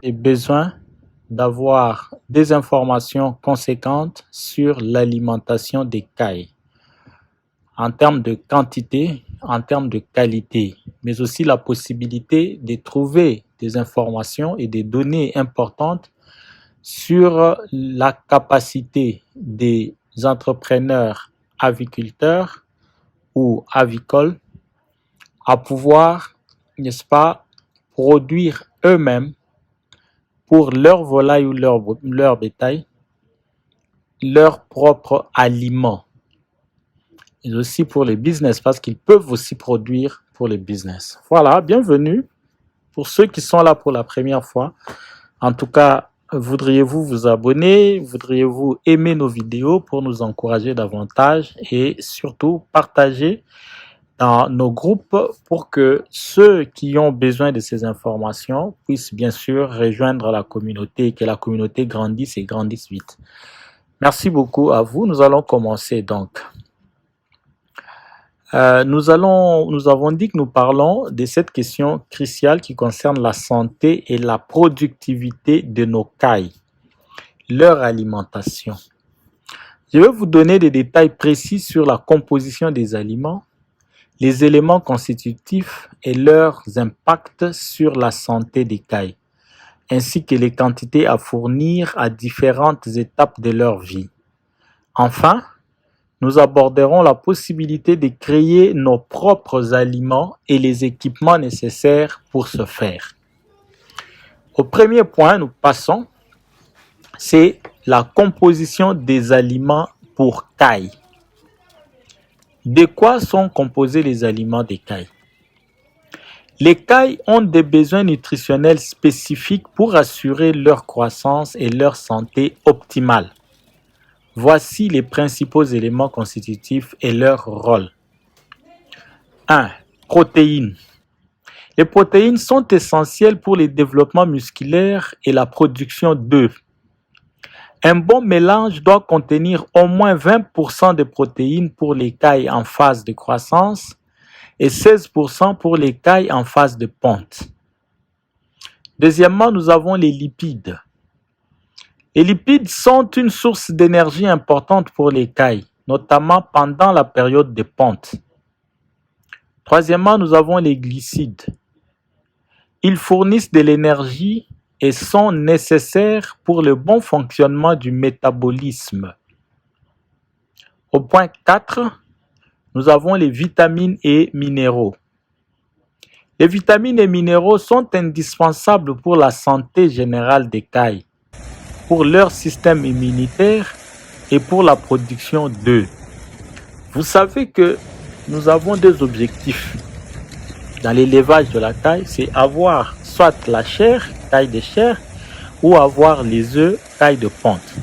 et besoin d'avoir des informations conséquentes sur l'alimentation des cailles, en termes de quantité, en termes de qualité, mais aussi la possibilité de trouver des informations et des données importantes sur la capacité des entrepreneurs aviculteurs ou avicoles à pouvoir, n'est-ce pas, produire eux-mêmes pour leur volaille ou leur bétail leurs propres aliments. Et aussi pour les business, parce qu'ils peuvent aussi produire pour les business. Voilà, bienvenue pour ceux qui sont là pour la première fois. En tout cas, voudriez-vous vous abonner? Voudriez-vous aimer nos vidéos pour nous encourager davantage et surtout partager dans nos groupes pour que ceux qui ont besoin de ces informations puissent bien sûr rejoindre la communauté et que la communauté grandisse et grandisse vite. Merci beaucoup à vous. Nous allons commencer donc. Nous avons dit que nous parlons de cette question cruciale qui concerne la santé et la productivité de nos cailles, leur alimentation. Je vais vous donner des détails précis sur la composition des aliments, les éléments constitutifs et leurs impacts sur la santé des cailles, ainsi que les quantités à fournir à différentes étapes de leur vie. Enfin, nous aborderons la possibilité de créer nos propres aliments et les équipements nécessaires pour ce faire. Au premier point, nous passons, c'est la composition des aliments pour cailles. De quoi sont composés les aliments des cailles? Les cailles ont des besoins nutritionnels spécifiques pour assurer leur croissance et leur santé optimale. Voici les principaux éléments constitutifs et leur rôle. 1. Protéines. Les protéines sont essentielles pour le développement musculaire et la production d'œufs. Un bon mélange doit contenir au moins 20% de protéines pour les cailles en phase de croissance et 16% pour les cailles en phase de ponte. Deuxièmement, nous avons les lipides. Les lipides sont une source d'énergie importante pour les cailles, notamment pendant la période de ponte. Troisièmement, nous avons les glucides. Ils fournissent de l'énergie et sont nécessaires pour le bon fonctionnement du métabolisme. Au point 4, nous avons les vitamines et minéraux. Les vitamines et minéraux sont indispensables pour la santé générale des cailles, pour leur système immunitaire et pour la production d'œufs. Vous savez que nous avons deux objectifs dans l'élevage de la caille, c'est avoir soit la chair, caille de chair, ou avoir les œufs, caille de ponte.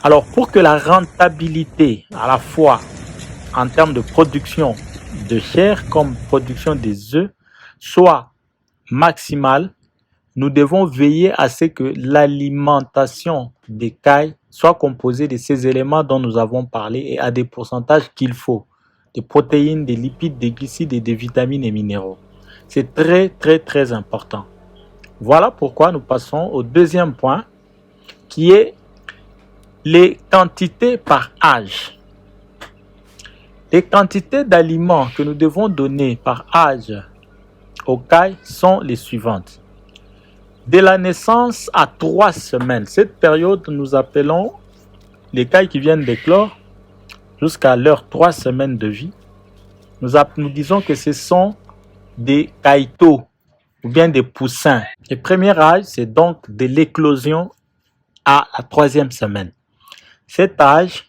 Alors pour que la rentabilité à la fois en termes de production de chair comme production des œufs soit maximale, nous devons veiller à ce que l'alimentation des cailles soit composée de ces éléments dont nous avons parlé et à des pourcentages qu'il faut, des protéines, des lipides, des glucides et des vitamines et minéraux. C'est très important. Voilà pourquoi nous passons au deuxième point qui est les quantités par âge. Les quantités d'aliments que nous devons donner par âge aux cailles sont les suivantes. De la naissance à 3 semaines, cette période nous appelons les cailles qui viennent d'éclore jusqu'à leurs 3 semaines de vie. Nous disons que ce sont des caïtos ou bien des poussins. Le premier âge, c'est donc de l'éclosion à la 3e semaine. Cet âge,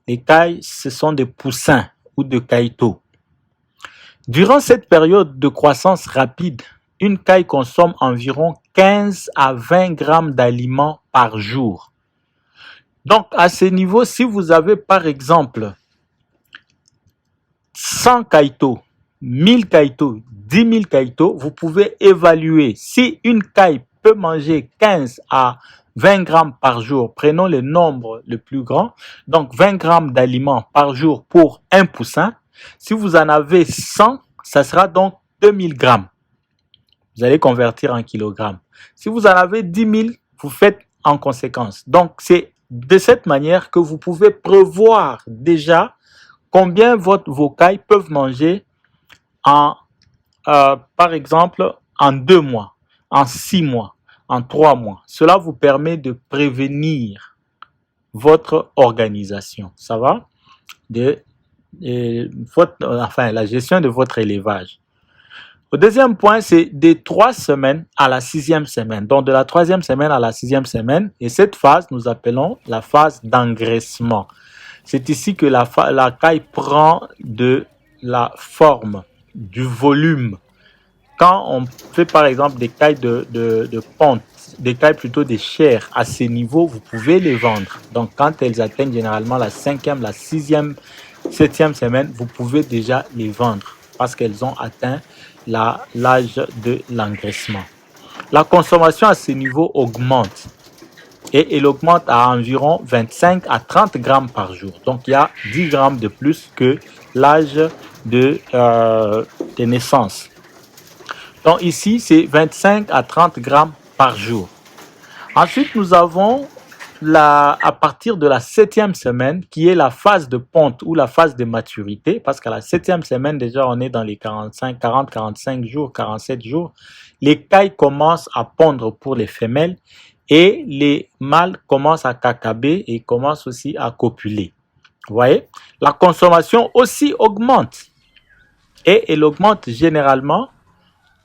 les cailles, ce sont des poussins ou de caïtos. Durant cette période de croissance rapide, une caille consomme environ 15 à 20 grammes d'aliments par jour. Donc, à ce niveau, si vous avez par exemple 100 caïtos, 1000 caïtos, 10 000 caïtos, vous pouvez évaluer si une caille peut manger 15 à 20 grammes par jour. Prenons le nombre le plus grand, donc 20 grammes d'aliments par jour pour un poussin. Si vous en avez 100, ça sera donc 2000 grammes Vous allez convertir en kilogrammes. Si vous en avez 10 000, vous faites en conséquence. Donc, c'est de cette manière que vous pouvez prévoir déjà combien vos cailles peuvent manger en, par exemple, en 2 mois, en 6 mois, en 3 mois. Cela vous permet de prévenir votre organisation. Ça va? La gestion de votre élevage. Le deuxième point, c'est des 3 semaines à la 6e semaine. Donc, de la 3e semaine à la 6e semaine. Et cette phase, nous appelons la phase d'engraissement. C'est ici que la caille prend de la forme, du volume. Quand on fait par exemple des cailles de ponte, des cailles plutôt de chair, à ces niveaux, vous pouvez les vendre. Donc, quand elles atteignent généralement la 5e, la 6e, 7e semaine, vous pouvez déjà les vendre parce qu'elles ont atteint l'âge de l'engraissement. La consommation à ce niveau augmente et elle augmente à environ 25 à 30 grammes par jour. Donc, il y a 10 grammes de plus que l'âge de naissance. Donc, ici, c'est 25 à 30 grammes par jour. Ensuite, nous avons à partir de la 7e semaine, qui est la phase de ponte ou la phase de maturité, parce qu'à la 7e semaine, déjà, on est dans les 40, 45 jours, 47 jours. Les cailles commencent à pondre pour les femelles et les mâles commencent à cacaber et commencent aussi à copuler. Vous voyez? La consommation aussi augmente et elle augmente généralement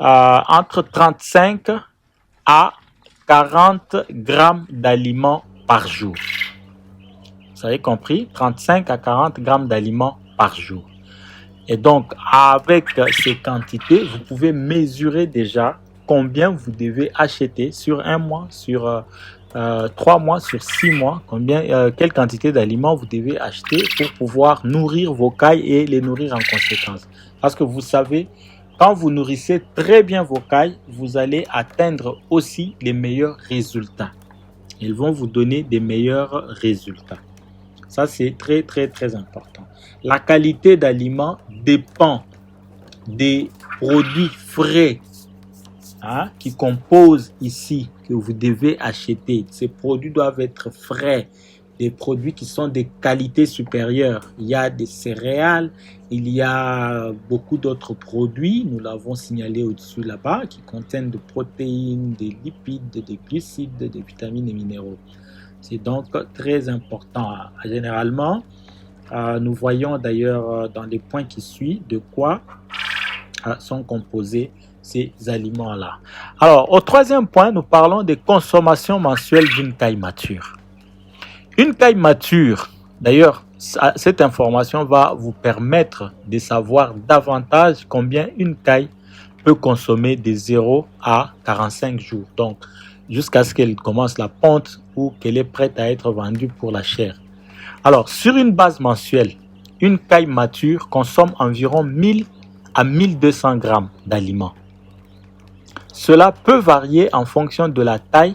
entre 35 à 40 grammes d'aliments par jour. Vous avez compris? 35 à 40 grammes d'aliments par jour. Et donc, avec ces quantités, vous pouvez mesurer déjà combien vous devez acheter sur un mois, sur 3 mois, sur 6 mois, quelle quantité d'aliments vous devez acheter pour pouvoir nourrir vos cailles et les nourrir en conséquence. Parce que vous savez, quand vous nourrissez très bien vos cailles, vous allez atteindre aussi les meilleurs résultats. Ils vont vous donner des meilleurs résultats. Ça, c'est très, très, très important. La qualité d'aliments dépend des produits frais qui composent ici, que vous devez acheter. Ces produits doivent être frais, des produits qui sont de qualité supérieure. Il y a des céréales, il y a beaucoup d'autres produits, nous l'avons signalé au-dessus là-bas, qui contiennent de protéines, des lipides, des glucides, des vitamines et minéraux. C'est donc très important. Généralement, nous voyons d'ailleurs dans les points qui suivent de quoi sont composés ces aliments-là. Alors, au 3e point, nous parlons des consommations mensuelles d'une caille mature. Une caille mature, d'ailleurs, cette information va vous permettre de savoir davantage combien une caille peut consommer de 0 à 45 jours. Donc, jusqu'à ce qu'elle commence la ponte ou qu'elle est prête à être vendue pour la chair. Alors, sur une base mensuelle, une caille mature consomme environ 1000 à 1200 grammes d'aliments. Cela peut varier en fonction de la taille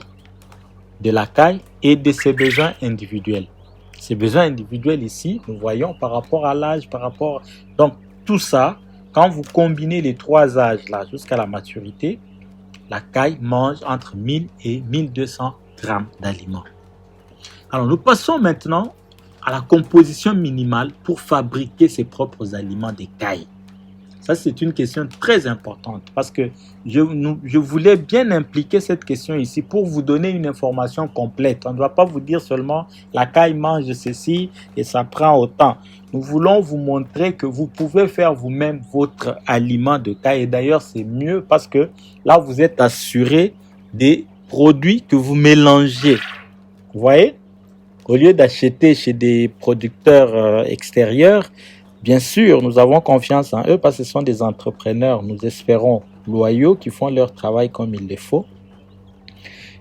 de la caille et de ses besoins individuels. Ces besoins individuels ici, nous voyons par rapport à l'âge, Donc, tout ça, quand vous combinez les 3 âges là jusqu'à la maturité, la caille mange entre 1000 et 1200 grammes d'aliments. Alors, nous passons maintenant à la composition minimale pour fabriquer ses propres aliments des cailles. Ça, c'est une question très importante parce que je voulais bien impliquer cette question ici pour vous donner une information complète. On ne doit pas vous dire seulement la caille mange ceci et ça prend autant. Nous voulons vous montrer que vous pouvez faire vous-même votre aliment de caille. Et d'ailleurs, c'est mieux parce que là, vous êtes assuré des produits que vous mélangez. Vous voyez? Au lieu d'acheter chez des producteurs extérieurs, bien sûr, nous avons confiance en eux parce que ce sont des entrepreneurs, nous espérons, loyaux, qui font leur travail comme il le faut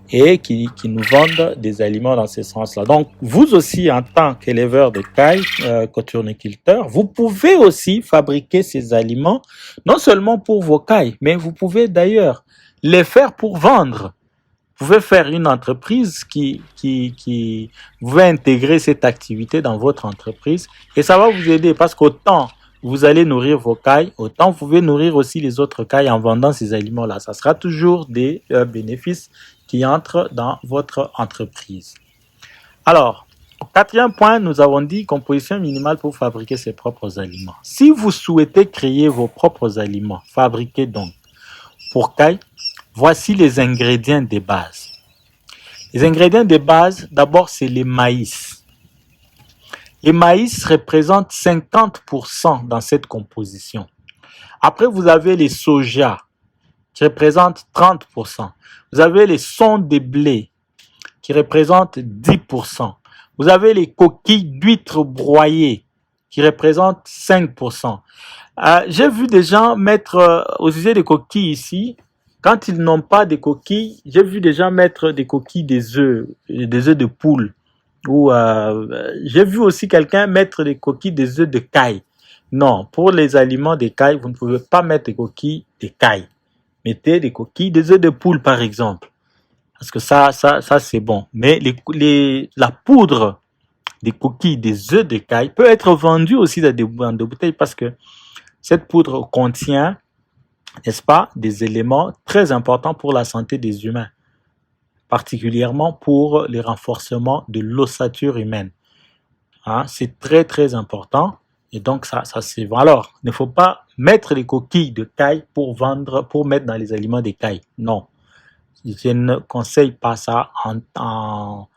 et qui nous vendent des aliments dans ce sens-là. Donc, vous aussi, en tant qu'éleveur de cailles, coturniculteur, vous pouvez aussi fabriquer ces aliments, non seulement pour vos cailles, mais vous pouvez d'ailleurs les faire pour vendre. Vous pouvez faire une entreprise vous va intégrer cette activité dans votre entreprise et ça va vous aider parce qu'autant vous allez nourrir vos cailles, autant vous pouvez nourrir aussi les autres cailles en vendant ces aliments-là. Ça sera toujours des bénéfices qui entrent dans votre entreprise. Alors, au quatrième point, nous avons dit composition minimale pour fabriquer ses propres aliments. Si vous souhaitez créer vos propres aliments, fabriquez donc pour cailles, voici les ingrédients de base. Les ingrédients de base, d'abord, c'est les maïs. Les maïs représentent 50% dans cette composition. Après, vous avez les soja qui représentent 30%. Vous avez les sons de blé qui représentent 10%. Vous avez les coquilles d'huîtres broyées qui représentent 5%. J'ai vu des gens mettre au sujet des coquilles ici, quand ils n'ont pas de coquilles, j'ai vu des gens mettre des coquilles des œufs de poule. Ou j'ai vu aussi quelqu'un mettre des coquilles des œufs de caille. Non, pour les aliments des cailles, vous ne pouvez pas mettre des coquilles des cailles. Mettez des coquilles des œufs de poule, par exemple. Parce que ça c'est bon. Mais la poudre des coquilles des œufs de caille peut être vendue aussi dans des bouteilles parce que cette poudre contient, n'est-ce pas, des éléments très importants pour la santé des humains, particulièrement pour le renforcement de l'ossature humaine. Hein, c'est très très important et donc ça c'est bon. Alors, il ne faut pas mettre les coquilles de caille pour vendre, pour mettre dans les aliments des cailles. Non, je ne conseille pas ça en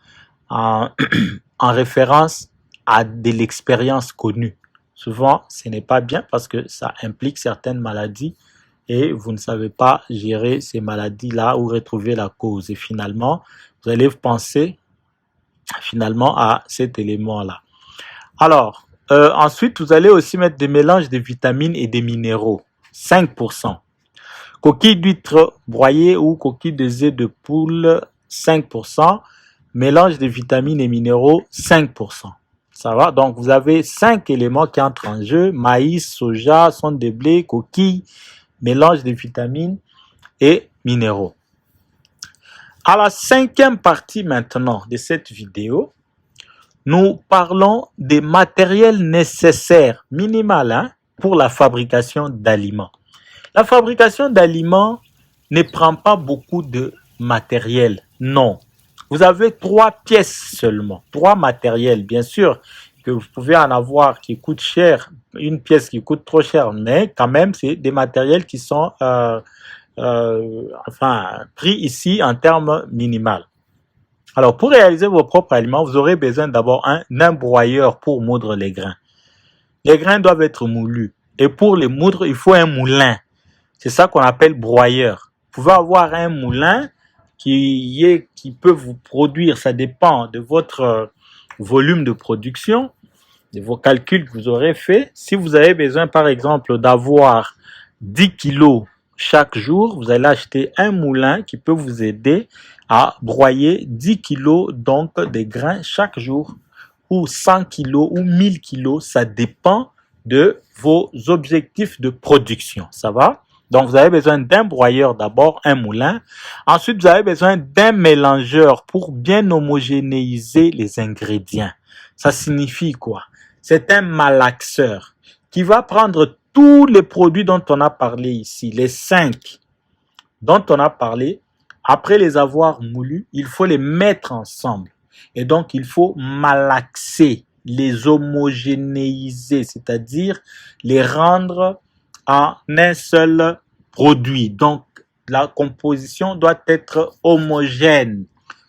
référence à de l'expérience connue. Souvent, ce n'est pas bien parce que ça implique certaines maladies et vous ne savez pas gérer ces maladies-là ou retrouver la cause. Et finalement, vous allez penser finalement à cet élément-là. Alors, ensuite, vous allez aussi mettre des mélanges de vitamines et des minéraux, 5%. Coquilles d'huîtres broyées ou coquilles de œufs de poule, 5%. Mélange de vitamines et minéraux, 5%. Ça va? Donc, vous avez 5 éléments qui entrent en jeu. Maïs, soja, sonde de blé, coquilles, mélange de vitamines et minéraux. À la 5e partie maintenant de cette vidéo, nous parlons des matériels nécessaires, minimal, pour la fabrication d'aliments. La fabrication d'aliments ne prend pas beaucoup de matériel, non. Vous avez 3 pièces seulement, 3 matériels. Bien sûr que vous pouvez en avoir qui coûtent cher, une pièce qui coûte trop cher, mais quand même, c'est des matériels qui sont pris ici en termes minimal. Alors, pour réaliser vos propres aliments, vous aurez besoin d'abord d'un broyeur pour moudre les grains. Les grains doivent être moulus. Et pour les moudre, il faut un moulin. C'est ça qu'on appelle broyeur. Vous pouvez avoir un moulin qui peut vous produire, ça dépend de votre volume de production, de vos calculs que vous aurez fait. Si vous avez besoin, par exemple, d'avoir 10 kilos chaque jour, vous allez acheter un moulin qui peut vous aider à broyer 10 kilos donc des grains chaque jour, ou 100 kilos ou 1000 kilos, ça dépend de vos objectifs de production. Ça va? Donc, vous avez besoin d'un broyeur d'abord, un moulin. Ensuite, vous avez besoin d'un mélangeur pour bien homogénéiser les ingrédients. Ça signifie quoi? C'est un malaxeur qui va prendre tous les produits dont on a parlé ici, les 5 dont on a parlé. Après les avoir moulus, il faut les mettre ensemble. Et donc, il faut malaxer, les homogénéiser, c'est-à-dire les rendre en un seul produit. Donc, la composition doit être homogène,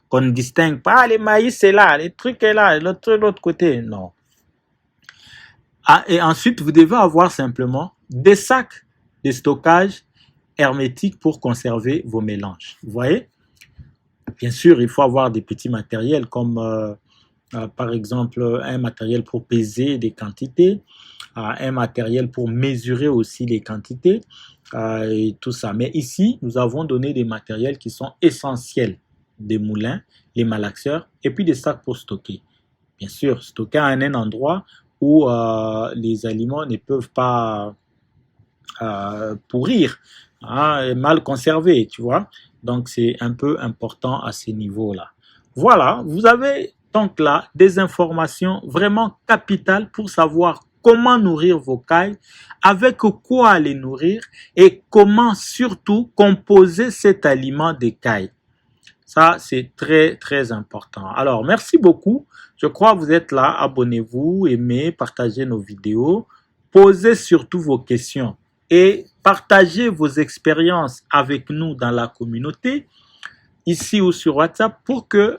qu'on ne distingue pas, les maïs c'est là, les trucs est là, l'autre côté, non. Et ensuite, vous devez avoir simplement des sacs de stockage hermétiques pour conserver vos mélanges. Vous voyez? Bien sûr, il faut avoir des petits matériels comme par exemple un matériel pour peser des quantités, un matériel pour mesurer aussi les quantités et tout ça. Mais ici, nous avons donné des matériels qui sont essentiels, des moulins, les malaxeurs et puis des sacs pour stocker. Bien sûr, stocker à un endroit où les aliments ne peuvent pas pourrir, mal conservés, tu vois. Donc, c'est un peu important à ces niveaux-là. Voilà, vous avez donc là des informations vraiment capitales pour savoir comment nourrir vos cailles, avec quoi les nourrir et comment surtout composer cet aliment des cailles. Ça, c'est très, très important. Alors, merci beaucoup. Je crois que vous êtes là. Abonnez-vous, aimez, partagez nos vidéos. Posez surtout vos questions et partagez vos expériences avec nous dans la communauté, ici ou sur WhatsApp, pour que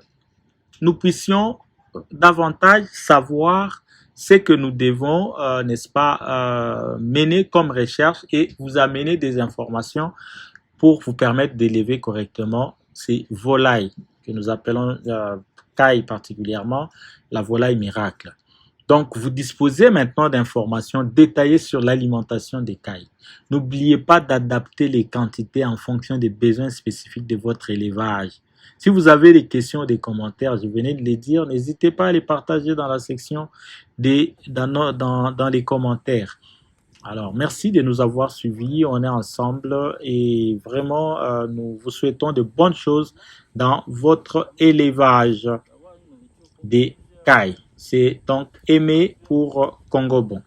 nous puissions davantage savoir ce que nous devons, n'est-ce pas, mener comme recherche et vous amener des informations pour vous permettre d'élever correctement ces volailles que nous appelons caille particulièrement, la volaille miracle. Donc, vous disposez maintenant d'informations détaillées sur l'alimentation des cailles. N'oubliez pas d'adapter les quantités en fonction des besoins spécifiques de votre élevage. Si vous avez des questions ou des commentaires, je venais de les dire, n'hésitez pas à les partager dans la section dans les commentaires. Alors, merci de nous avoir suivis. On est ensemble et vraiment, nous vous souhaitons de bonnes choses dans votre élevage des cailles. C'est donc Aimé pour Congo Bon.